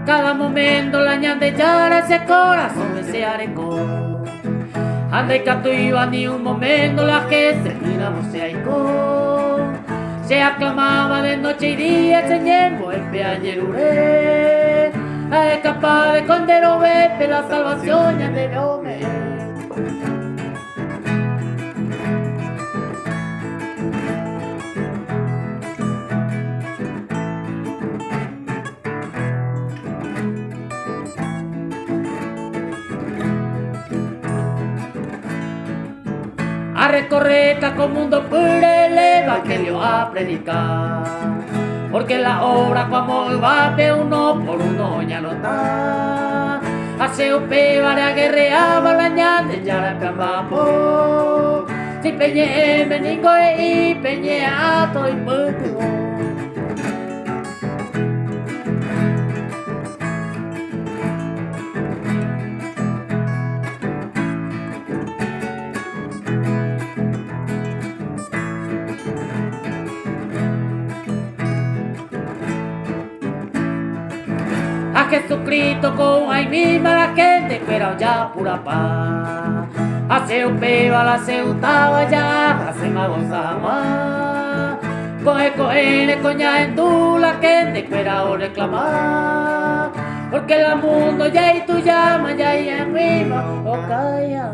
cada momento la ñande llora ese corazón ese areco. Ande que iba ni un momento la que se giramos se aicó. Se aclamaba de noche y día se llevó el peañerure. A escapar de condero vete la salvación ya te veo me. A recorrer como mundo pure el evangelio a predicar, porque la obra como va de uno por uno ya no está. Hace un peba de guerrea balaña de ya cambapo, si peñe benico y peñe a todo el mundo. A Jesucristo con ahí misma la gente pero ya pura paz. Hace un peba la se gustaba ya, hace más gozaba. Coge coña en tú la gente pero o reclamar. Porque el mundo ya y tú llama ya y en misma o calla.